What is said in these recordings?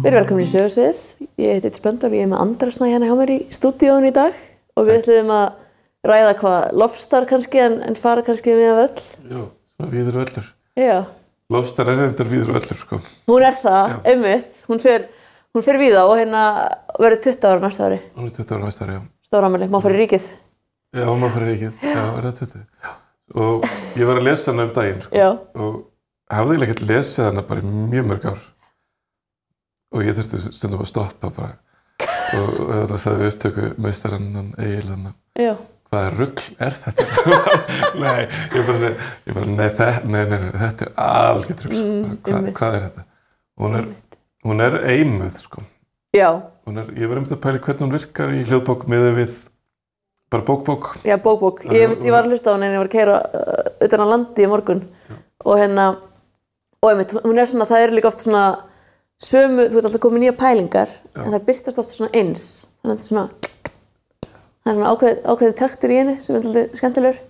Verið velkomin í Sögusvið. Ég heiti Spöndal og ég með Andra hérna hjá mér í stúdíóinu í dag og við ætlum að ræða hvað Lofstar kannski en fara kannski með völl. Já, svona víður völlur. Já. Lofstar reyndar víður völlur, sko. Hún það, einmitt. Hún fer víða og hérna verður 20 ára næsta ári. Hún 20 ára næsta ári, já. Stórafmæli, má fara í ríkið. Já, má fara í ríkið. Já, það 20. Já. Og ég var að lesa hana daginn, sko. Já. Og hafði eiginlega ekkert lesið hana bara í mjög mörg ár. Og ég þurfti stundum að stoppa bara. Og það sagði upptöku meistarann Egil hana. Já. Hvaða rugl þetta? Nei, ég bara, þetta algjört rugl. Hvað þetta? Hún eimuð, sko. Já. Ég var að pæla hvernig hún virkar í hljóðbók miðað við bara bók. Já, bók. Ég var að hlusta á hana en ég var að keyra utan á landi í morgun. Já. Og einmitt, hún svona, það líka oft svona sömu, þú ert alltaf komið nýja pælingar, en það birtast oft svona eins. Þannig að það er svona ákveðið taktur í henni sem alltaf skemmtilegur.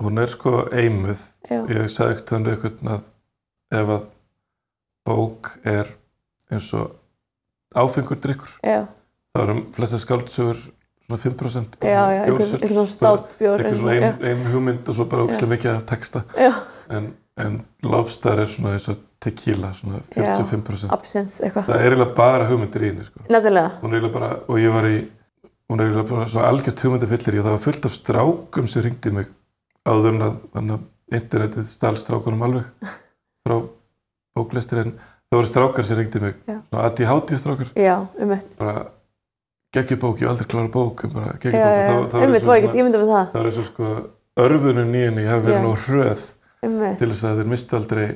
Hún sko eimuð. Já. Ég sagði ekkert hann einhvern að ef að bók eins og áfengur drykkur. Já. Það flestar skáldsögur svona 5%. Já, einhvern svona státbjór. Einhvern svona ein hugmynd og svo bara ógeðslega mikið af texta. Já. En Lofstar svona eins og tequila, svona 45%. Já, absint eitthvað. Það eiginlega bara hugmyndir í henni, sko. Nefnilega. Hún eiginlega bara, og ég var hún eiginlega bara svona algjört hugmyndafyllir og það var fullt af strákum sem hringdi mig áður en að internetið stal strákunum alveg frá bóklistir, en það voru strákar sem hringdi mig, svona ADHD strákar. Já, bara geggjur bók, ég hef aldrei klárað bók, bara geggjur bók. Ég myndi með það. Það var eins og sko örfunin í henni hafi verið nú hröð til þess að þeir mistu aldrei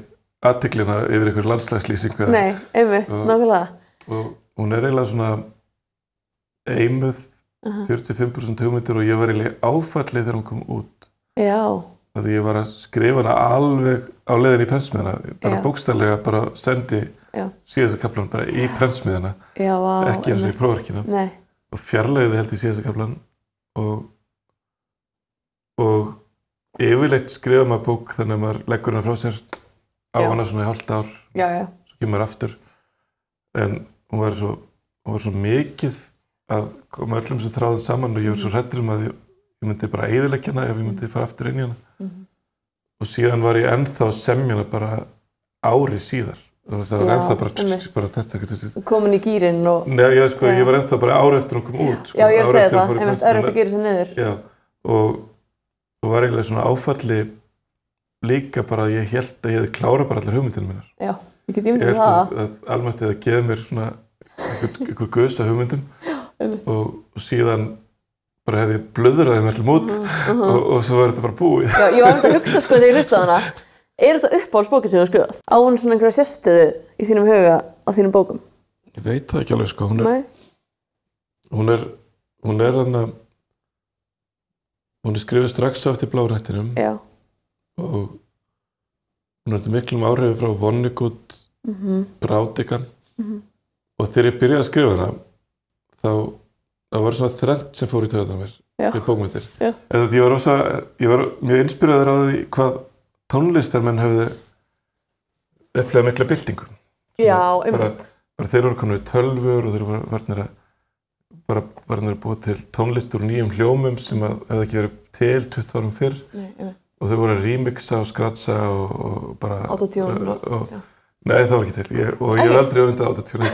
athyglinna yfir einhver landslagslýsingu. Nei, nákvæmlega. Og hún eiginlega svona eimuð, 45% hugmyndir og ég var eiginlega áfallið þegar hún kom út. Já. Því ég var að skrifa hana alveg á leiðin í prentsmiðjuna, bara bókstaflega bara sendi síðasta kaflan bara í prentsmiðjuna. Já, vá. Ekki eins og í prófverkinu. Nei. Og fjarlægði held í síðasta kaflan og yfirleitt skrifa maður bók þannig að maður leggur hana frá sér á hana svona í hálft ár. Já. Svo kemur maður aftur. En hún var svo mikið að koma öllum sem þráðum saman og ég var svo hræddur að ég myndi bara eyðileggja hana ef ég myndi fara aftur inn í hana. Og síðan var ég ennþá að semja hana bara ári síðar. Það var ennþá bara þetta. Komin í gírinn og... Nei, ég var ennþá bara ári eftir hún kom út. Já, ég segja það. Öðru eftir gíri sér niður. Já, og var eiginlega svona áfalli líka bara að ég hélt að ég hefði klárað bara allar hugmyndinu mínar. Já, ég get ímyndið það. Ég held að almættið að gefa mér svona einhver guðs af hugmyndum og síðan bara hefði ég blöðraði með allir mót og svo var þetta bara búið. Já, ég var að hugsa sko þegar ég hlustaði hana. Er þetta uppáhaldsbókin sem þú skrifað? Á hún svona einhverja sérstöðu í þínum huga á þínum bókum? Ég veit það ekki alveg sko. Hún skrifið strax á eftir Bláa hnettinum. Já. Og hún hafði miklum áhrifum frá Vonnegut, Brautigan. Og þegar ég byrjaði að skrifa hana, þá var svona þrennt sem fór í taugarnar á mér við bókmyndir. Ég var mjög inspíreraður á því hvað tónlistarmenn höfðu upplifað mikla byltingu. Já, einmitt. Bara þeir voru komin við tölvur og þeir voru varnir að búa til tónlist úr nýjum hljómum sem hefði ekki verið til 20 árum fyrr. Nei, og þeir voru að remixa og skratsa og bara... Autotune Nei, það var ekki til. Ég hef aldrei öfundað autotune.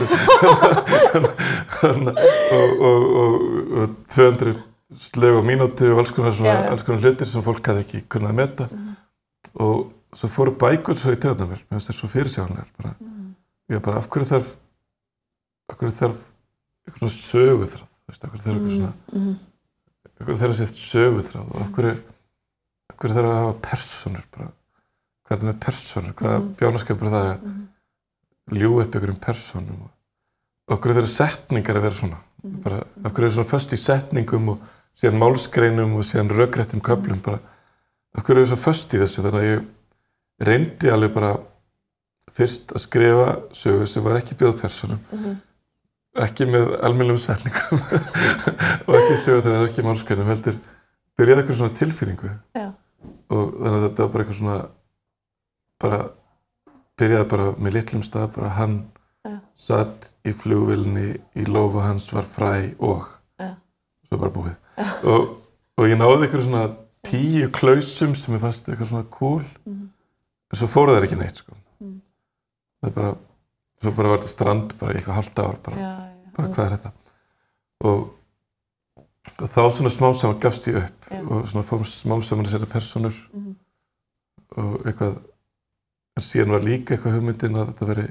Og 200 lög á mínútu og alls konar hlutir sem fólk hafði ekki kunnað að meta. Og svo fóru bækur svo í taugarnar mér. Mér finnst það svo fyrirsjáanlegar. Ég var bara, af hverju þarf eitthvað svona söguþráð, af hverju þarf að setja söguþráð og af hverju þarf að hafa persónur bara, hvað er það með persónur, hvaða bjánaskapur er það að ljúga upp einhverjum persónum og af hverju þarf setningar að vera svona, bara, af hverju er svona föst í setningum og síðan málsgreinum og síðan rökréttum köflum bara, af hverju er svona föst í þessu, þannig að ég reyndi alveg bara fyrst að skrifa sögu sem var ekki byggð á persónum. Ekki með almennilegum setningum og ekki sögutræði og ekki málsgreinum heldur byrjaði eitthvað svona tilfinningu. Já. Og þannig að þetta var bara eitthvað svona bara byrjaði bara með litlum stað bara hann satt í flugvélni, í lófa hans var fræ og svo bara búið. Og ég náði einhverju svona 10 klausum sem ég fannst eitthvað svona cool, en svo fóru þær ekki neitt, sko. Það er bara, svo bara var þetta strand bara í eitthvað hálft ár, bara hvað er þetta? Og þá svona smám saman gafst ég upp og svona fórum smám saman að setja persónur og eitthvað, en síðan var líka eitthvað hugmyndin að þetta veri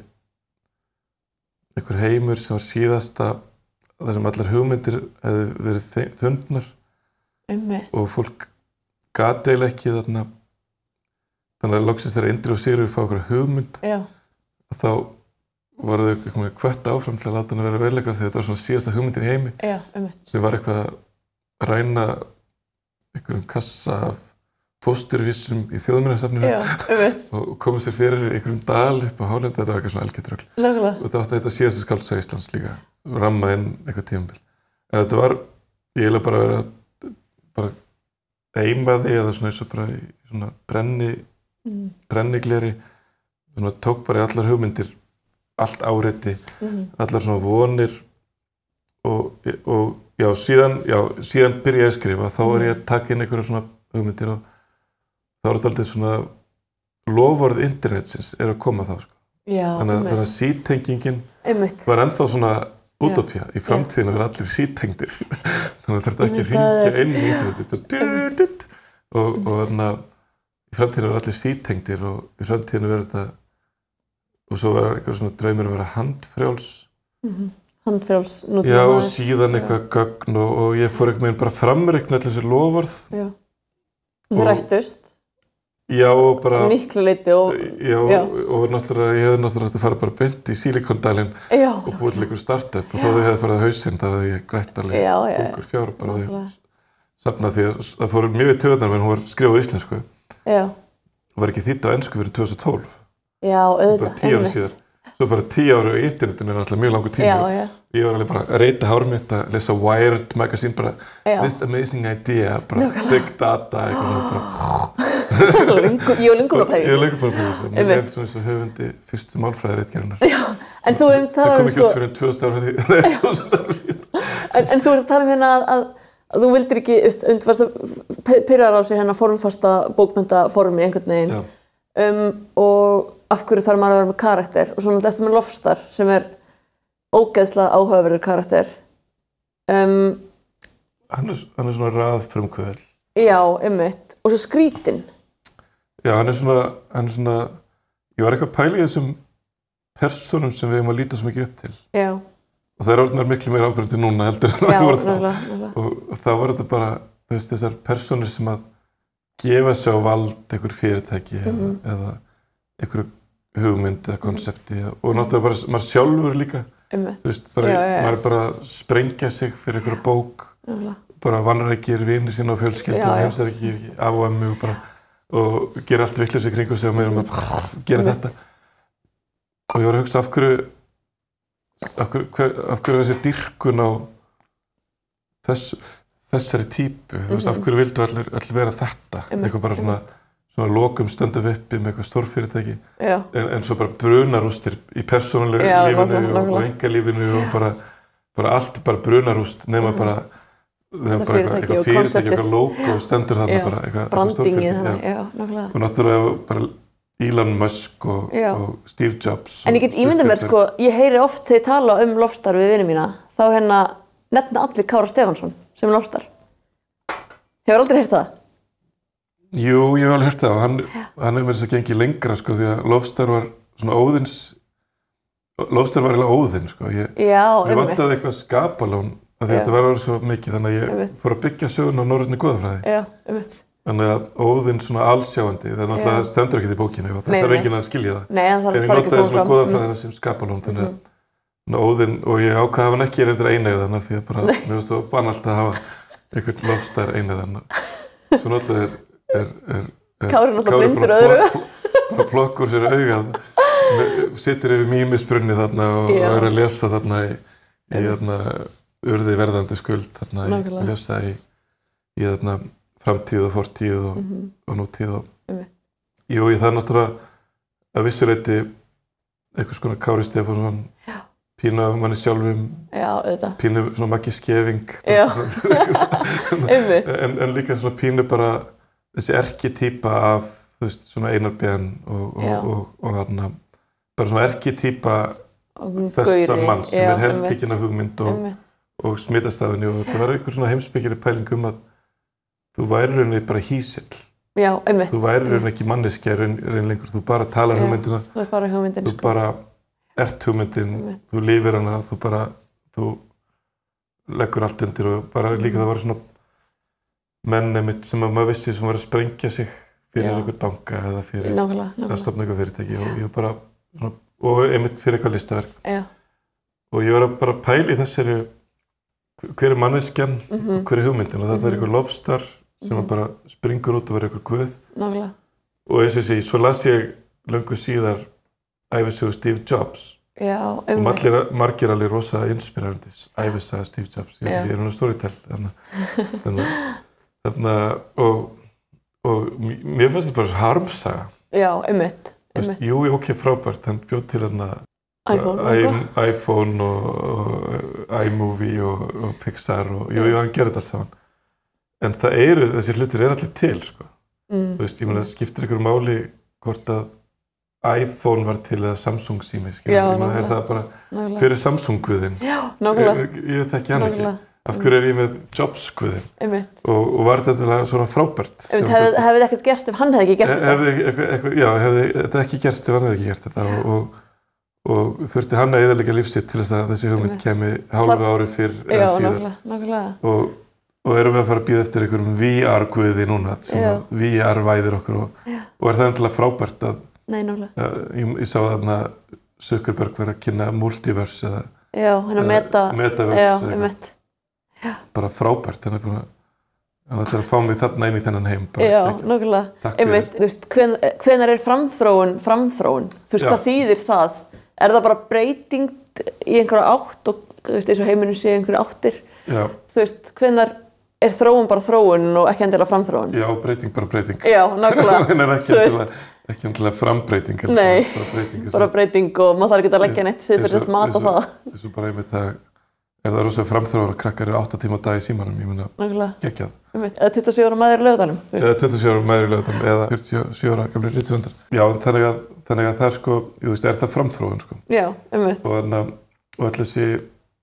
einhver heimur sem var síðasta þar sem allar hugmyndir hefði verið fundnar og fólk gat eiginlega ekki þarna, þannig að loksins þegar Indriði og Sigríður fá okkur hugmynd þá voru þau eitthvað hvött áfram til að láta hann vera veruleika því þetta var svona síðasta hugmyndir í heimi sem var eitthvað að ræna einhverjum kassa af fósturvísum í þjóðminjasafninu og komið sér fyrir einhverjum dal upp á hálendi, þetta var eitthvað svona elgetrögl og þetta átti að heita síðasta skáldsaga Íslands líka, ramma inn eitthvað tímabil. En þetta var eiginlega bara að vera bara eimaði eða svona eins og bara í svona brennigleri, svona tók bara í allar hugmyndir, allt áreiti, allar svona vonir og síðan byrja ég að skrifa, þá var ég að taka inn einhverja svona hugmyndir og þá er þetta aldrei svona loforð internetsins að koma þá, sko. Þannig að síttengingin var ennþá svona útópía. Í framtíðinu verða allir síttengdir. Þannig að þetta ekki að hringja inn í internetið. Og þannig að í framtíðinu verða allir síttengdir og í framtíðinu verða þetta, og svo var eitthvað svona draumur að vera handfrjáls. Handfrjáls nútíma. Já, og síðan eitthvað gögn og ég fór einhvern veginn bara framreikna allir þessi loforð. Þú rættust? Já, og bara... Miklu leyti og... Já, og náttúrulega, ég hefði náttúrulega að fara bara beint í Silicon-dælinn og búið til einhver startup og þó þau hefði farið á hausinn, þá hefði ég grætt alveg fungur fjár bara því að safna því að það fór mjög í töðunar meðan hún var skrifað á íslensku. Það var ekki þýdd á ensku fyrir 2012. Já, auðvitað. Bara 10 ára síðan. Svo bara 10 ára á internetinu er náttúrulega mjög langur tími. Ég var alveg bara að reyta hár mitt að lesa Wired magazine bara this amazing idea, bara big data, eitthvað bara... Ég var löngunarpæri. Ég var löngunarpæri, mér leið svona eins og höfundi fyrstu málfræðiritgerðarinnar. Já, en þú það kom ekki út fyrir 2000 ára síðan. En þú ert að tala hérna að þú vildir ekki, varst að pirrar á sig hérna formfasta bókmenntaformi einhvern veginn og af hverju þarf maður að vera með karakter og svona þetta með Lofstar sem er ógeðslega áhugaverður karakter. Hann er svona raðfrumkvöðl. Já, einmitt. Og svo skrítinn. Já, hann er svona, ég var eitthvað pæli í þessum persónum sem við eigum að líta svo mikið upp til. Já. Og það er orðnar miklu meira ábyrgandi núna heldur en það voru þá. Og þá var þetta bara, þessar persónur sem að gefa sig á vald einhver fyrirtæki eða einhver hugmynd eða konsepti og náttúrulega bara maður sjálfur líka. Maður er bara að sprengja sig fyrir einhverja bók, bara vanrækir vini sína og fjölskyldu og heimsar ekki af og emmu og gera allt vitlaust í kringum sig og meðan maður gera þetta. Og ég var að hugsa af hverju þessi dýrkun á þessari típu, af hverju vildu allir vera þetta, eitthvað bara svona lokum stöndum uppi með eitthvað stórfyrirtæki en svo bara brunarústir í persónulega lífinu og einkalífinu og bara allt bara brunarúst nema bara eitthvað fyrirtæki, eitthvað logo stendur þarna bara eitthvað stórfyrirtæki og náttúrulega bara Elon Musk og Steve Jobs. En ég get ímyndað mér sko, ég heyri oft þegar ég tala Lofstar við vini mína, þá nefna allir Kára Stefánsson sem Lofstar. Hefur aldrei heyrt það? Jú, ég hef alveg heyrt það og hann er með þess að gengi lengra sko því að Lofstar var svona Lofstar var eiginlega Óðinn sko. Ég vantaði eitthvað skapalón af því að þetta var orðið svo mikið þannig að ég fór að byggja söguna á norrænni goðafræði. Já, einmitt. Þannig að Óðinn svona allsjáandi, það náttúrulega stendur ekkert í bókinni og þetta er enginn að skilja það. Nei, það þarf ekki að koma fram. En ég notaði svona goðafræðina sem skapalón þannig að Óðinn og ég ákvað hafa hann ekki reyndar eineyðan af því að bara mér finnst það banalt að hafa einhvern Lofstar eineyðan. Svo náttúrulega Kári náttúrulega blindur öðru. Bara plokkur sér augað, situr yfir mýmisbrunni þarna og er að lesa þarna í urði verðandi skuld þarna að lesa í þarna framtíð og fortíð og nútíð og jú, það er náttúrulega að vissu leyti einhvers konar Kári Stefánsson, pínu af manni sjálfum, pínu svona Maggi Skeving, en líka svona pínu bara þessi erkitýpa af, þú veist, svona Einar Ben og hérna, bara svona erkitýpa þessa mann sem heltekinn af hugmynd og smitastafinu og þetta var einhver svona heimspekileg pæling að þú væri rauninni bara hýsill. Já, einmitt. Þú væri rauninni ekki manneskja lengur, þú bara talar hugmyndina, þú bara ert hugmyndin, þú lifir hana, þú leggur allt undir og bara líka það var svona menn einmitt sem að maður vissi sem var að sprengja sig fyrir einhvern banka eða fyrir að stofna einhver fyrirtæki og ég bara svona, og einmitt fyrir eitthvað listaverk. Og ég var bara að pæla í þessari hver manneskjan og hver hugmyndin og þarna einhver lofstar sem bara springur út og verður einhver guð. Og eins og þessi, svo las ég löngu síðar ævisögu Steve Jobs og margir alveg rosa inspirerandi ævisaga Steve Jobs, ég veit ekki, ég er storytell þarna og mér finnst þetta bara svo harmsaga. Já, einmitt. Jú, ok, frábært, hann bjóð til iPhone og iMovie og Pixar og jú, hann gerir þetta alls saman. En þessi hlutir allir til, sko. Þú veist, ég meina, það skiptir einhverju máli hvort að iPhone var til eða Samsung sími, er það bara, hver Samsung-guðinn? Já, nákvæmlega. Ég veit ekki hann ekki. Af hverju ég með Jobs-guðinn? Og var þetta svona frábært? Hefði þetta ekkert gerst ef hann hefði ekki gert þetta? Já, hefði þetta ekki gerst ef hann hefði ekki gert þetta og þurfti hann að eyðileggja líf sitt til þess að þessi hugmynd kemi hálfu ári fyrr eða síðar. Já, nákvæmlega. Og erum við að fara að bíða eftir einhverjum VR-guði núna, sem VR-væðir okkur og er það endilega frábært að ég sá þarna Zuckerberg vera að kynna multiverse eða metaverse. Bara frábært, hann ætlar að fá mig þarna inn í þennan heim. Já, nákvæmlega. Einmitt, þú veist, hvenær er framþróun? Þú veist, hvað þýðir það? Er það bara breyting í einhverja átt og þú veist, eins og heimurinn sé einhverju áttir? Já. Þú veist, hvenær er þróun bara þróun og ekki endilega framþróun? Já, breyting bara breyting. Já, nákvæmlega. Ekki endilega frambreyting. Nei, bara breyting og maður þarf ekki að leggja neitt sér fyrir þetta mat og það. Þessu bara einmitt að það rosa framþróar að krakkar eru 8 tíma á dag í símanum, ég meina geggjað. Eða 27 ára maður í Laugardalnum. Eða 27 ára maður í Laugardalnum eða 47 ára gamlir rithöfundar. Já, þannig að það sko, ég veist, það framþróun sko. Já, einmitt. Og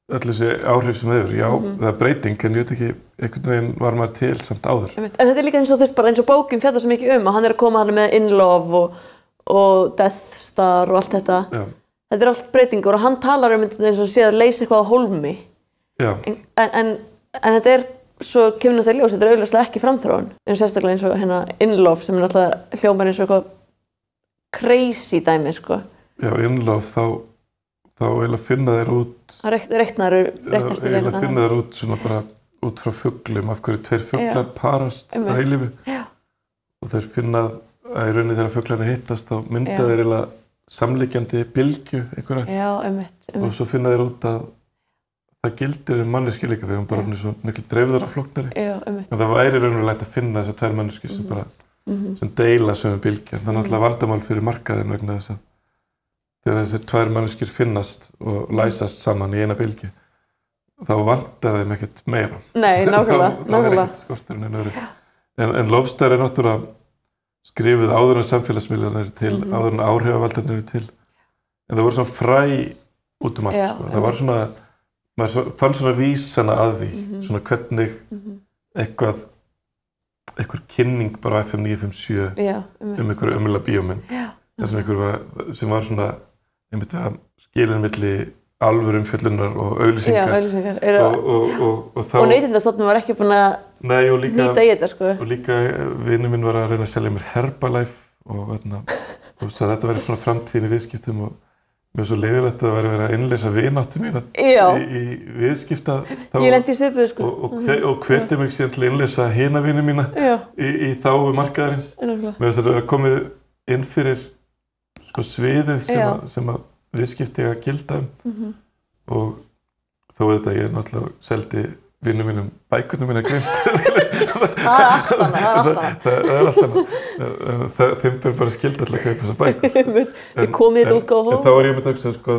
öll þessi áhrif sem hefur, já, það er breyting, en ég veit ekki, einhvern veginn var maður til samt áður. Einmitt. En þetta er líka eins og þú veist, bara eins og bókin fjallar svo mikið að hann er að koma hann með In Love og Death Star og allt þetta. Já. Þetta er allt breytingur og hann talar eins og sé að leysa eitthvað á hólmi. Já. En þetta er, svo kemur náttúrulega ljós, þetta er auðvitað ekki framþróun. En sérstaklega eins og hérna In Love sem er náttúrulega hljómar eins og eitthvað crazy dæmi, sko. Já, In Love, þá eiginlega finna þeir út... Eiginlega finna þeir út svona bara út frá fuglum, af hverju 2 fuglar parast að eilífu. Já. Og þeir finna að í rauninni þegar fuglarnir hittast, þá mynda þeir eiginlega samliggjandi bylgju einhverja. Já, einmitt. Og svo finna þeir út að það gildir manneskju líka, við erum bara svo miklu dreifðara flóknari. Já, einmitt. En það væri raunverulegt að finna þessar 2 manneskjur sem bara sem deila sömu bylgju. Það er náttúrulega vandamál fyrir markaðinn vegna þess að þegar þessar 2 manneskjur finnast og læsast saman í eina bylgju, þá vantar þeim ekkert meira. Nei, nákvæmlega. Það er ekkert skortur en öðru. En Lofstar er náttúrulega skrifuð áður en samfélagsmiðlarnir eru til, áður en áhrifavaldarnir eru til. En það voru svona fræ út allt, sko. Það var svona, maður fann svona vísana að því, svona hvernig einhver kynning bara á FM 957 einhverju ömurlega bíómynd. Sem var svona, einmitt skilin milli alvöru umfjöllunar og auglýsingar. Já, auglýsingar. Og Neytendastofnun var ekki búin að nýta í þetta, sko. Og líka vinur minn var að reyna að selja mér Herbalife og þetta verið svona framtíðin í viðskiptum og mér var svo leiðilegt að verið að innleysa vináttu mína í viðskipta. Ég lendi í svipuðu, sko. Og hveti mig síðan til að innleysa hina vini mína í þágu markaðarins. Mér finnst þetta að komið inn fyrir sviðið sem að viðskipti að gilda og þó þetta ég náttúrulega seldi vinnum mínum bækurnum mína glimt. Það er allt annað. Það er allt annað. Þeim ber bara skylda til að kaupa þessar bækur. Þið komið þetta útgáfu. En þá var ég með það sko,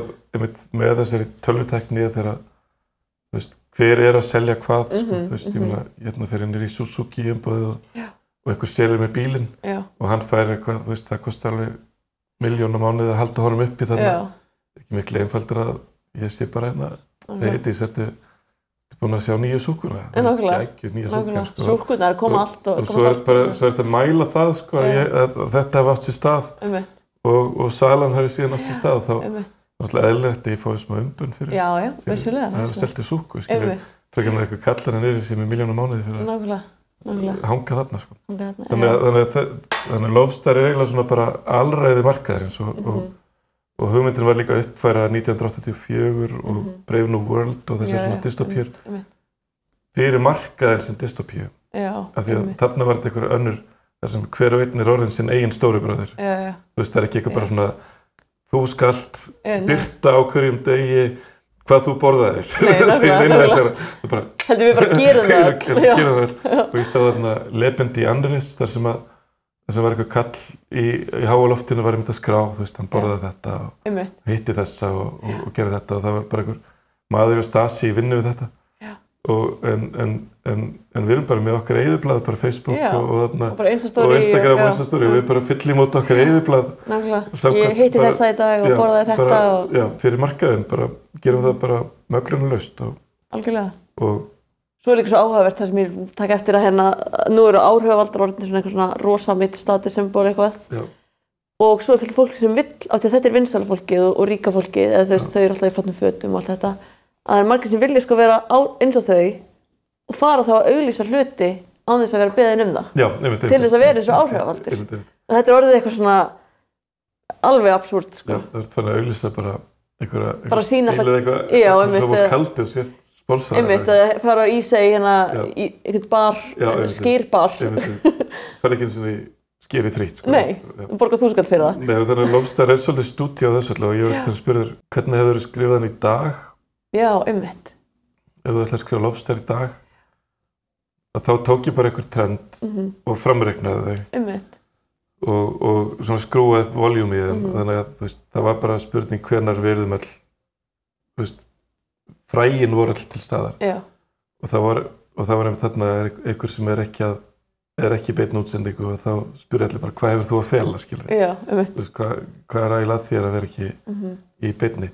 með þessari tölvutekni þegar, þú veist, hver er að selja hvað, sko, þú veist, ég meina, hérna fer inn í Suzuki umbúðið og einhver selur með bílinn og hann fær eitthvað, þú veist, það kostar alveg 1 milljón á mánuði að halda honum uppi þannig. Ekki miklu einfaldur að ég sé bara hérna, Eydís, ertu búin að sjá nýju súkkuna? Nákvæmlega, sko. Súkkunar koma allt og svo er þetta að mæla það, sko, að þetta hafi átt sér stað og salan hafi síðan átt sér stað, þá er alltaf eðlilegt að ég fái smá umbun fyrir. Já, vissulega. Það er selti súkku, skilur, frekar með eitthvað kallar en niður sem 1 milljón á mánuði fyrir að hanga þarna, sko. Þannig að Lofstar er eiginlega svona bara alræði markaðarins og hugmyndin var líka uppfæra 1984 og Brave New World og þessar svona dystopíur fyrir markaðin sem dystopíu. Af því að þarna var þetta einhver önnur þar sem hver og einn er orðin sinn eigin stóri bróðir. Þú veist, það er ekki eitthvað bara svona þú skalt birta á hverjum degi hvað þú borðaðir. Heldur við bara gerum það. Og ég sá þarna Lebendi Andris þar sem var eitthvað kall í háaloftinu var einmitt að skrá, þú veist, hann borðaði þetta og hitti þessa og gerði þetta og það var bara einhver maður og Stasi í vinnu við þetta. En við erum bara með okkar eyðublað, bara Facebook og Instagram og Instastory og við bara fyllum út okkar eyðublað. Ég hitti þessa í dag og borðaði þetta. Já, fyrir markaðinn, bara gerum það bara möglunarlaust. Algjörlega. Svo er líka svo áhugavert það sem ég taka eftir að hérna, nú eru áhrifavaldar orðnir svona eitthvað svona rosa mitt symbol eitthvað. Og svo er fullt fólk sem vill, af því að þetta er vinsæla fólkið og ríka fólkið, eða þau eru alltaf í flottum fötum og allt þetta, að það er margir sem vilja sko vera eins og þau og fara þá að auglýsa hluti án þess að vera beðin um það. Til þess að vera eins og áhrifavaldir. Og þetta er orðið eitthvað svona alveg absúrt, sko. Já, það er fann að auglýsa bara einhverja bara sína alltaf einmitt að fara á Ísey hérna í einhvern bar, skýrbar. Það er ekki eins og skýri frítt, sko. Nei, borgar 1000 fyrir það. Nei, þannig að Lofstar er svolítið stúdíu á þessu og ég var ekkert að spyrja þér, hvernig hefur þú skrifað hann í dag? Já, einmitt. Ef þú ætlaði að skrifa Lofstar í dag, þá tók ég bara einhver trend og framreiknaði þau. Einmitt. Og svona skrúaði upp voljúmið í þeim, þannig að þú veist, það var bara spurning hvenær við yrðum öll, þú veist, frægin voru all til staðar. Og það var einmitt þarna einhver sem er ekki í beinni útsendingu og þá spurði allir bara hvað hefur þú að fela, skilur? Já, einmitt. Þú veist, hvað er ægilega þér að vera ekki í beinni?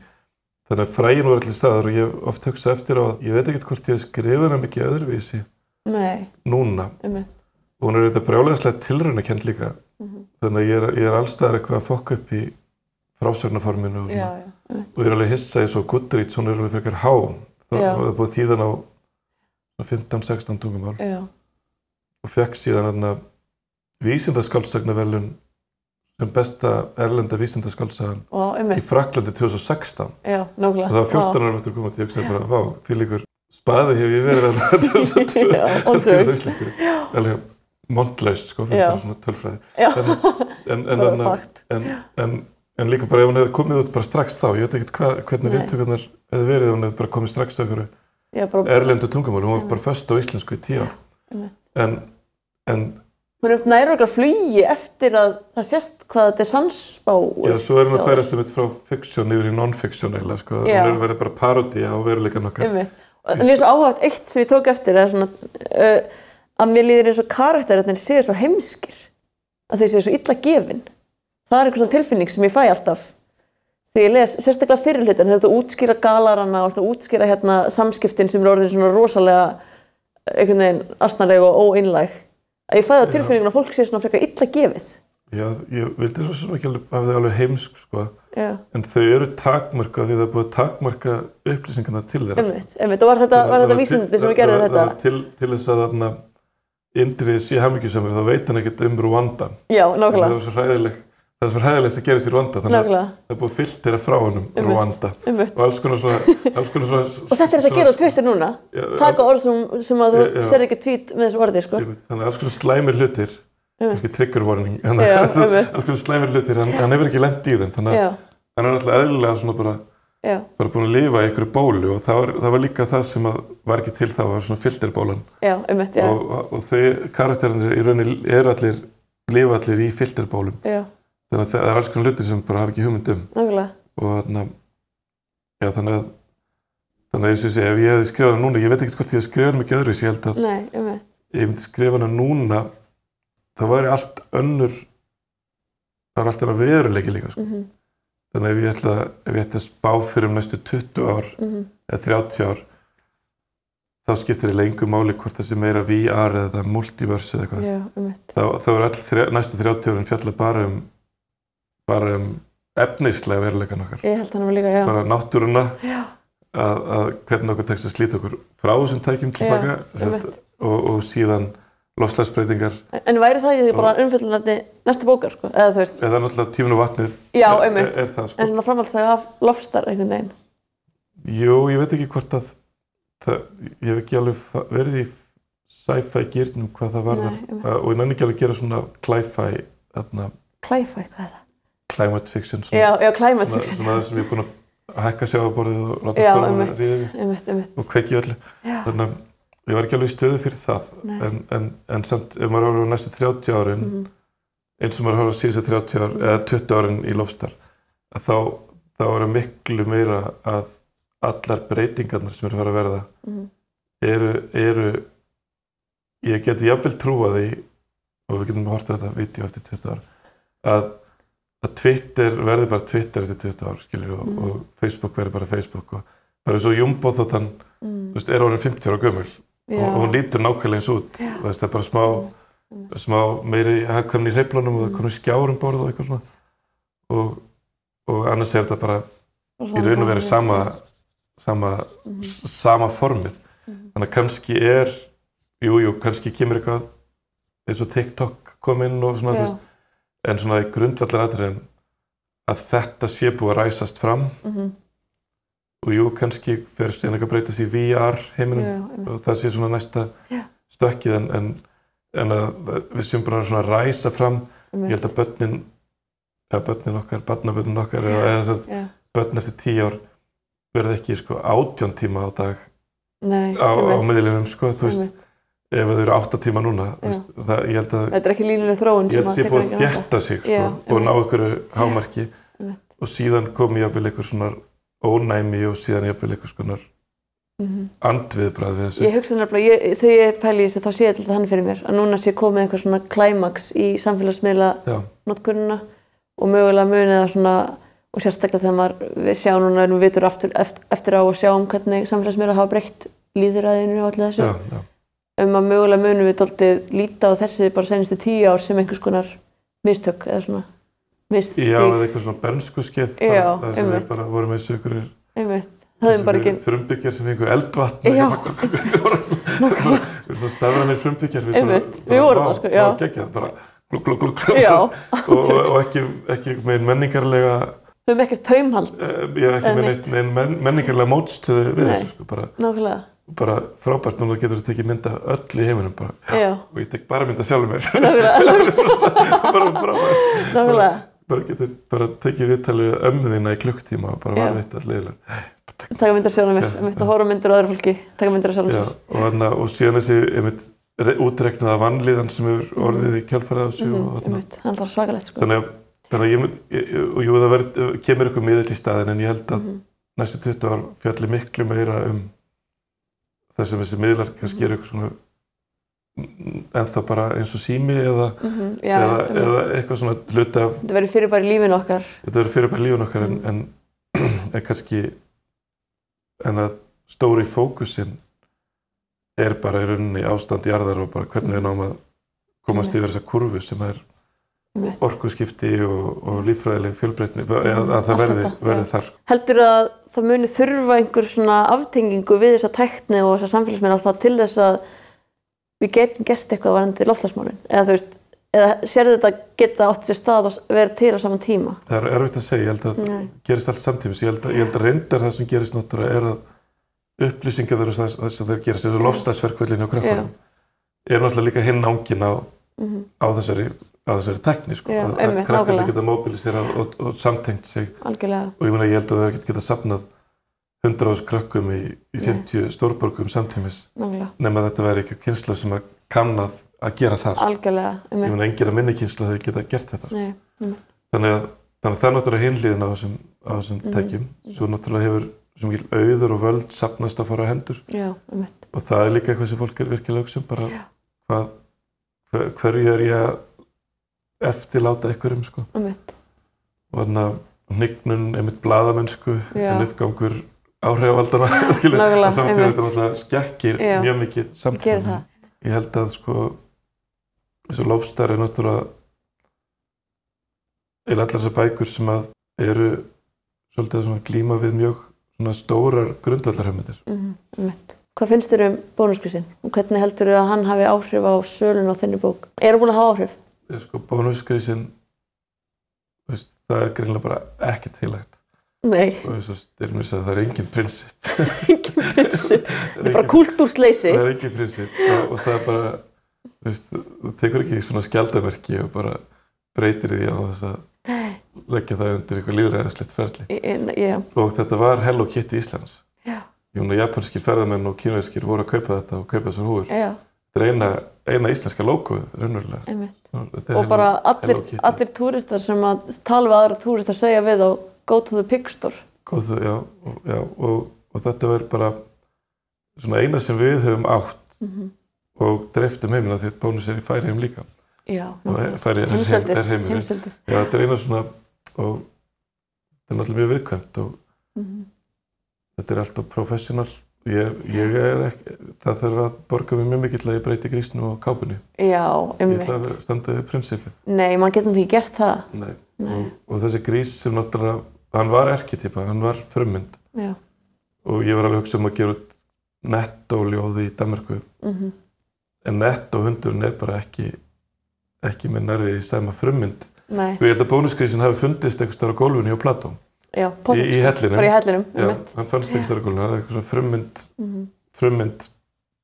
Þannig að frægin voru all til staðar og ég oft hugsa eftir á að ég veit ekkert hvort ég hef skrifað hana mikið öðruvísi núna. Og hún er þetta brjálæðislega tilraunakennd líka. Þannig að ég er allstaðar eitthvað að fokka upp í frásögnarforminu og svona. Og ég er alveg hissa eins og Goodreads, hún er alveg frekar há. Það var búið þýðan á 15-16 tungumál. Og fekk síðan þarna vísindaskáldsagnaverðlaun sem besta erlenda vísindaskáldssagan í Frakklandi 2016. Já, nákvæmlega. Og það var 14 árum eftir að koma til ég hugsaði bara, vá, því líkur spaði hef ég verið þarna 2002. Það skrifið á íslensku. Alveg montlaust, sko, fyrir bara svona tölfræði. En líka bara ef hún hefði komið út bara strax þá, ég veit ekkert hvernig viðtökurnar hefði verið ef hún hefði bara komið strax á einhverju erlendu tungumáli. Hún var bara föst á íslensku í 10 ár. En hún er nær okkur flugi eftir að það sést hvað þetta er sansspá. Já, svo er hún að færast frá fiksjón yfir í non-fiksjón eiginlega, sko. Hún er verið bara parodía á veruleikann okkar. En mér er svo áhugavert eitt sem ég tók eftir er svona að mér líður eins og karakterarnir séu svo heimskir. Að þeir séu svo illa gefin. Það er einhver svona tilfinning sem ég fæ alltaf þegar ég les, sérstaklega fyrir hlutin, þegar þú útskýra galarana og þú útskýra hérna samskiptin sem er orðin svona rosalega einhvern veginn asnaleg og óeinlæg. Að ég fæ það tilfinningun að fólk sé svona frekar illa gefið. Já, ég vildi svo sem ekki hafa þau alveg heimsk, sko. En þau eru takmarka því það er búið að takmarka upplýsingarna til þeirra. Einmitt. Og var þetta vísindi sem við gerðum þetta? Til þess að þarna Indriði sé hamingjusamur, þá veit hann ekkert Rwanda. Já, nákvæmlega. Það var svo hræðilegt sem gerist í Rwanda, þannig að það er búið að filtera frá honum Rwanda. Og alls konar svona... Og þetta er þetta að gera á Twitter núna? Taka orð sem að þú serði ekki tweet með þessu orði, sko? Þannig að alls konar slæmir hlutir, kannski trigger warning, alls konar slæmir hlutir, hann hefur ekki lent í þeim, þannig að hann er alltaf eðlilega svona bara bara búin að lifa í einhverju bólu og það var líka það sem var ekki til þá, það var svona filterbólan. Já, einmitt, já. Og þau karakterarnir í rauninni lifa allir í filterbólum. Já. Þannig að það alls konar hlutir sem bara hafa ekki hugmynd Nákvæmlega. Og já, þannig að ég sé, ef ég hefði skrifað hana núna, ég veit ekkert hvort ég hefði skrifað hana mikið öðruvísi, ég held að ég myndi skrifa hana núna, það væri allt önnur, það var allt önnur veruleiki líka, sko. Þannig að ef ég ætti að spá fyrir næstu 20 ár eða 30 ár, þá skiptir ég lengur máli hvort það sé meira VR eða multiverse eða eitthvað. Já, þá er all næstu 30 árin fjalla bara um efnislega veruleikan okkar. Ég held hann líka, já. Bara náttúruna, að hvernig okkur tekst að slíta okkur frá þessum tækjum tilbaka og síðan loftslagsbreytingar. En væri það bara umfjöllunarefni næstu bókar, sko? Eða þú veist? Eða náttúrulega Tíminn og vatnið er það, sko. En framhaldssaga af Lofstar einhvern veginn? Jú, ég veit ekki hvort að ég hef ekki alveg verið í sci-fi gírnum hvað það varðar. Og ég nenni ekki alveg að gera svona cli-fi. Cli-fi, hvað er það? Climate fiction. Já, climate fiction. Svona það sem ég er búin að hækka sjávarborðið og láta stormana ríða og kveikja öllu. Þannig að ég var ekki alveg í stöðu fyrir það. En samt, ef maður horfir á næstu 30 árin, eins og maður horfir á síðustu 30 ár, eða 20 árin í Lofstar, þá er miklu meira að allar breytingarnar sem eru að fara að verða ég geti jafnvel trúað því, og við getum horft á þetta vídeo eftir 20 ár, að Twitter verði bara Twitter eftir 20 ár, skilur, og Facebook verði bara Facebook og bara svo Jumbo-þotan er orðin 50 ára gömul og hún lítur nákvæmlega eins út. Það er bara smá meiri hagkvæmni í hreyflunum og það komið skjár borð og eitthvað svona og annars er þetta bara í raun og veru sama formið. Þannig að kannski kannski kemur eitthvað eins og TikTok kom inn og svona en svona í grundvallaratriðum að þetta sé búið að ræsast fram og kannski fer síðan eitthvað breytast í VR heiminum og það sé svona næsta stökkið en að við séum bara svona ræsa fram. Ég held að börnin okkar, barnabörnin okkar eða börn eftir 10 ár verði ekki 18 tíma á dag á miðlunum, sko, þú veist. Ef þau eru 8 tíma núna, ég held að þetta er ekki línuleg þróun ég held að sé búið að þétta sig og ná einhverju hámarki og síðan kom jafnvel einhver svona ónæmi og síðan jafnvel einhver svona andviðbragð við þessu. Ég hugsa nefnilega, þegar ég pæli í þessu þá sé ég alltaf þannig fyrir mér að núna sé komið einhver svona klæmaks í samfélagsmiðla notkunina og mögulega munið að svona, og sérstaklega þegar við sjáum núna, við vitum eftir á að sjáum hvernig samfélagsmiðla hafa breytt lýðræðinu og allir þessu. Að mögulega munum við dálítið líta á þessi bara senustu 10 ár sem einhvers konar mistök eða svona misstíg. Já, eða eitthvað svona bernskuskeið það sem við bara vorum með sökurir frumbyggjar sem fengu eldvatn við vorum stafranir frumbyggjar við vorum það, sko, já geggjað, bara og ekki með menningarlega við höfum ekkert taumhald ekki með menningarlega mótstöðu við þessu, sko, bara frábært, núna getur þú tekið mynda öll í heiminum bara, og ég tek bara mynda sjálfur mér bara frábært bara tekið viðtalið þína í klukktíma og bara varðveitt alliðilega taka myndir sjálfur mér, ég mitt að horfa myndir á öðru fólki taka myndir sjálfur mér og síðan þessi útreiknaða vanlíðan sem hefur orðið í kjölfarið á þessu hann var svakalegt, sko þannig að það kemur ykkur miðill í staðinn en ég held að næstu 20 ár fjalli miklu meira það sem þessi miðlar kannski eitthvað svona ennþá bara eins og sími eða eitthvað svona hluti af þetta verður fyrir bara í lífinu okkar en kannski en að stóri fókusinn er bara í rauninni ástand jarðar og bara hvernig við náum að komast yfir þessa kurvu sem er orkuskipti og líffræðileg fjölbreytni að það verði þar. Heldur að það muni þurfa einhver svona aftengingu við þessa tækni og þessa samfélagsmiðla alltaf til þess að við getum gert eitthvað varðandi loftslagsmálin eða þú veist, eða sérðu þetta geta átt sér stað og vera til á saman tíma? Það er erfitt að segja, ég held að gerist allt samtímis, ég held að reyndar það sem gerist náttúrulega er að upplýsingar þess að þeir gerast þessu loftslagsverkfallinu og krökkunum er náttúrulega líka hinn ángin á þessari tækni, sko, að krakkarnir geta mobilisera og samtengt sig. Algjörlega. Og ég held að það geta safnað 100.000 krökkum í 50 stórborgum samtímis. Nema þetta væri ekki kynslóð sem að kannað að gera það. Algjörlega. Ég meina enginn að minni kynslóð hefur getað gert þetta. Nei. Þannig að það er náttúrulega hinliðin á þessum tækjum. Svo náttúrulega hefur sem mikil auður og völd safnast að fara á hendur. Já, og það er líka eitthvað sem fólk er virkilega hugsa bara hverju er ég að eftirláta einhverjum sko. Og þannig að hnignun einmitt blaðamennsku en uppgangur áhrifavaldana skilur að samtíð þetta náttúrulega skekkir mjög mikið samtíðan. Ég held að sko þessu Lofstar er náttúrulega allar þessar bækur sem að eru svolítið svona glíma við mjög svona stórar grundvallarhugmyndir. Hvað finnst þér bónusgrísinn? Og hvernig heldur þú að hann hafi áhrif á sölun á þinni bók? Er hann búin að hafa áhrif? Sko bónusgrísinn, það er greinilega bara ekkert heilagt. Nei. Og eins og Styrmir sagði, það er engin prinsip. Engin prinsip. Það er bara kúltúrsleysi. Það er engin prinsip. Og það er bara, þú tekur ekki svona skjaldarmerki og bara breytir því á þess að leggja það undir eitthvað lýðræðislegt ferli. Og þetta var Hello Kitty Íslands. Japanskir ferðamenn og kínverskir voru að kaupa þetta og kaupa þessar húfur. Þetta er eina íslenska logoið, raunverulega. Og bara allir túristar sem að tala við aðra túristar segja við á Go to the pig store. Og þetta verður bara svona eina sem við höfum átt og dreiftum heimina því að Bónus er í Færeyjum líka. Já, heimseldið. Já, þetta er eina svona og þetta er náttúrulega mjög viðkvæmt og þetta er alltaf professional. Ég er ekki, það þarf að borga mig mjög mikið til að ég breyti grísnu og kápunni. Já, Ég ætla að standa við prinsipið. Nei, maður getur ekki gert það. Nei. Og þessi grís sem náttúrulega, hann var erkitýpa, hann var frummynd. Já. Og ég var alveg að hugsa að gera út Netto-ljóði í Danmörku. En Netto-hundurinn er bara ekki með nærri sama frummynd. Nei. Og ég held að bónusgrísinn hafi fundist einhvers staðar á gólfinu hjá Platón. Já, í hellinum. Bara í hellinum. Já, hann fannst einhvers staðar á gólfinu. Það er eitthvað svona frummynd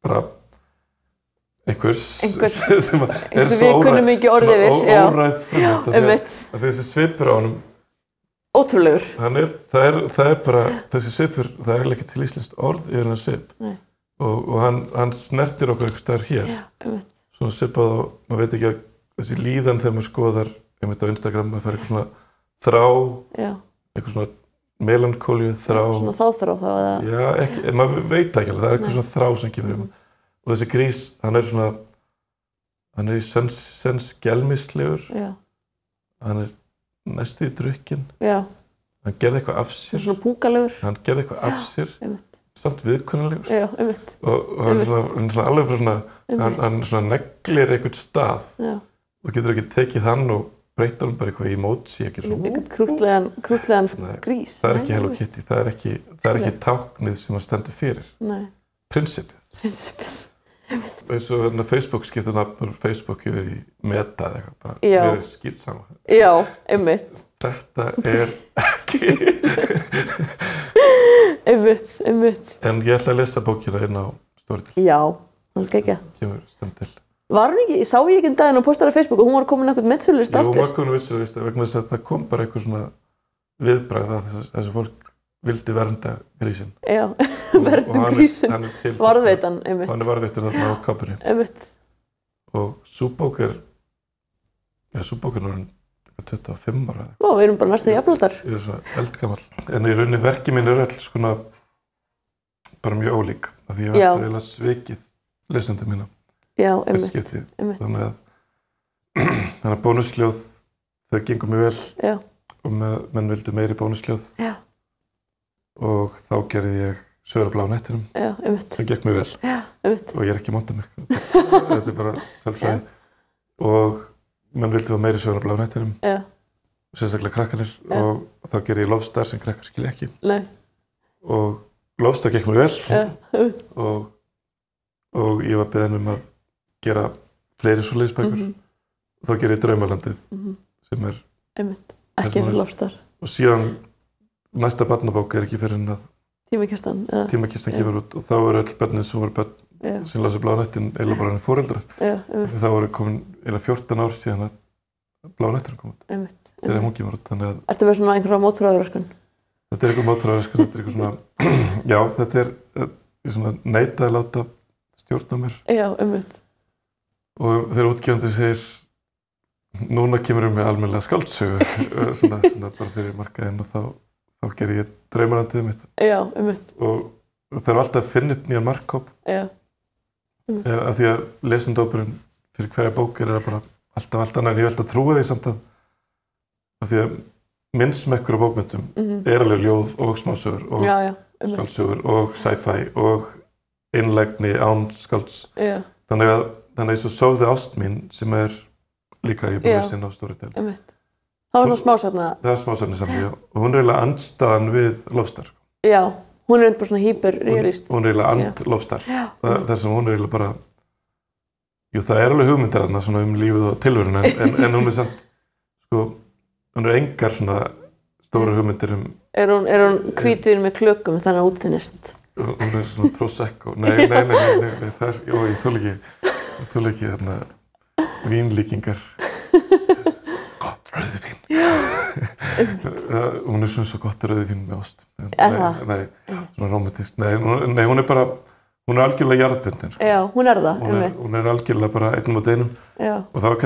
bara einhvers sem er svo óræð frummynd. Þessi svipur á honum ótrúlegur. Það er bara, þessi svipur, það er ekki til íslenskt orð yfir hennar svip. Og hann snertir okkur einhvers staðar hér. Svona svipað og maður veit ekki að þessi líðan þegar maður skoðar einmitt á Instagram, maður fær eitthvað svona þrá, eitthvað svona melankólíu þrá. Svona þáþrá þá eða? Já, ekki, maður veit ekki alveg, það er eitthvað svona þrá sem kemur. Og þessi grís, hann er í sens gelmislegur. Hann er næstu í drukkinn. Hann gerði eitthvað af sér. Svona púkalegur. Hann gerði eitthvað af sér. Samt viðkunnalegur. Já, einmitt. Og hann er svona alveg fyrir svona, hann svona neglir einhvern stað. Og getur ekki tekið hann og breyta hann bara eitthvað í emoji, ekki svona. Einhvern krútlegan grís. Það er ekki Hello Kitty, það er ekki táknið sem hann stendur fyrir. Nei. Prinsipið. Eins og Facebook skiptir nafn úr Facebook yfir í Meta eða eitthvað, bara verið skýtsama. Já, einmitt. Þetta er ekki. Einmitt. En ég ætla að lesa bókina inn á Storytel. Já, það er ekki. Kemur stund til. Var hún ekki, ég sá ég ekki daginn og postar á Facebook og hún var komin einhvern metsölulista aftur. Jú, hún var komin metsölulista vegna þess að það kom bara eitthvað svona viðbragð að þessi fólk vildi vernda grísinn. Já, vernda grísinn. Varðveitan, einmitt. Hann er varðveittur þarna á kápunni. Einmitt. Og sú bók er orðin 25 ára. Ó, við erum bara næstu jafnaldar. Ég er svona eldgamall. En í rauninni verki mín er öll svona bara mjög ólík. Af því ég var alltaf eiginlega svikið lesendum mína. Já, einmitt. Þannig að bónusljóð, þau gengur mjög vel. Já. Og menn vildu meiri bónusljóð. Já. Og þá gerði ég Sögur á bláa hnettinum. Já, einmitt. Það gekk mjög vel. Já, einmitt. Og ég er ekki að monta mig. Þetta er bara tölfræði. Og menn vildi meiri Sögur á bláa hnettinum. Já. Sérstaklega krakkarnir. Og þá gerði ég Lofstar sem krakkar skilja ekki. Nei. Og Lofstar gekk mjög vel. Já, einmitt. Og ég var beðinn að gera fleiri svoleiðisbækur. Þá gerði ég Draumalandið sem er einmitt, ekki Lofstar. Og síðan næsta barnabók er ekki fyrir en að Tímakistan kemur út og þá eru öll börnin sem voru börn sem lásu Bláa hnöttinn eiginlega bara henni foreldrar. Þá voru komin eiginlega 14 ár síðan að Bláa hnötturinn kom út. Þegar hún kemur út. Ertu með svona einhverja mótþróaröskun? Þetta Þetta er eitthvað mótráður, sko, þetta er eitthvað svona, já, þetta er svona neita að láta stjórna mér. Já, Og þegar útgefandi segir, núna kemur með almennilega skáldsögu, svona bara fyrir markaðinn og þá gerir ég draumarandið mitt. Já, Og það er alltaf að finna upp nýjan markhóp. Já. Af því að lesendahópurinn fyrir hverja bók er bara alltaf annað, en ég veldi að trúa því samt að af því að minn smekkur á bókmyndum er alveg ljóð og smásögur og skáldsögur og sci-fi og einlægni án skálds. Þannig að eins og Sofðu ást mín sem er líka ég búin að sinna á Storytel. Það var svona smásagna. Það er smásagna saman, já. Og hún er eiginlega andstaðan við Lofstar. Já, hún er bara svona hyperrealist. Hún er eiginlega and-Lofstar. Það sem hún er eiginlega bara, jú það er alveg hugmyndir þarna svona lífið og tilveruna en hún er samt, sko, hún er engar svona stóra hugmyndir Er hún hvítvin með klökum þannig að útþynnist? Hún er svona prosecco. Nei, það er, jó, ég þoli ekki þarna vínlíkingar. Gott rauðvín. Hún er svona svo gott rauðvín með ost. Nei, svona romantísk. Nei, hún er bara, hún er algjörlega jarðbundin. Sko. Já, hún er það. Hún er algjörlega bara einn mót einum. Og það var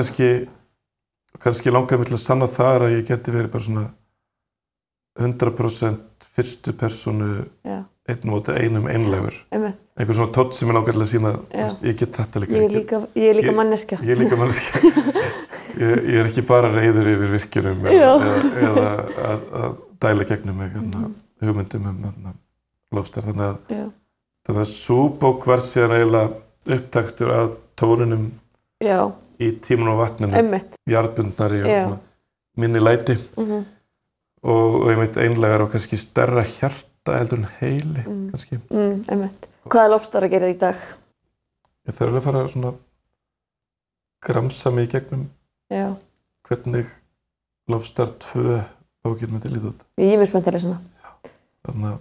kannski langaði mig til að sanna þar að ég geti verið bara svona 100% fyrstu persónu einn móti einum einlegur. Einhver svona tótt sem ég langaði til að sína, ég get þetta líka. Ég er líka manneskja. Ég er líka manneskja. Ég er ekki bara reiður yfir virkjunum eða að dæla gegnum mig hugmyndum Lofstar. Þannig að sú bók var síðan eiginlega upptaktur að tónunum í Tímanum og vatninu, jarðbundnari og minni læti og ég veit einlegar og kannski stærra hjarta heldur en heili kannski. Hvað er Lofstar að gera í dag? Ég þarf að fara svona gramsa mig í gegnum hvernig Lofstar 2 bókin myndi líta út. Ég er mjög spennt að lesa hana.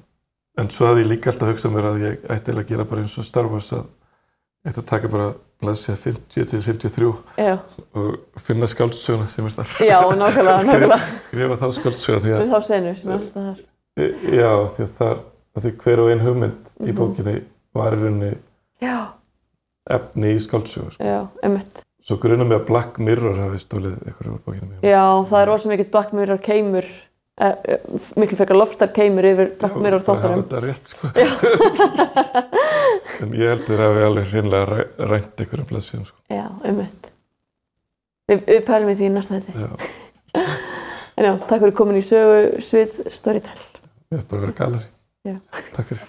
En svo hafði ég líka alltaf hugsað mér að ég ætti að gera bara eins og Star Wars að ég ætti að taka bara blaðsíða 50 til 53 og finna skáldsöguna sem er þar. Já, nákvæmlega. Skrifa þá skáldsöguna því að... Þá senu sem er alltaf þar. Já, því hver og ein hugmynd í bókinni var í rauninni efni í skáldsögu. Sko. Já, einmitt. Svo grunar mig að Black Mirror hafi stólið eitthvað úr bókinni. Já, það er rosa mikill Black Mirror keimur. Miklu frekar Lofstar keimur yfir Black Mirror þáttarum. Já, það er rétt, sko. En ég held þér að við alveg hreinlega rænt einhverjum blaðsíðum, sko. Já, einmitt. Við pælum í því næsta þetta. Já. En já, takk fyrir komin í sögu svið Storytel. Við erum bara að vera galari. Já. Takk fyrir.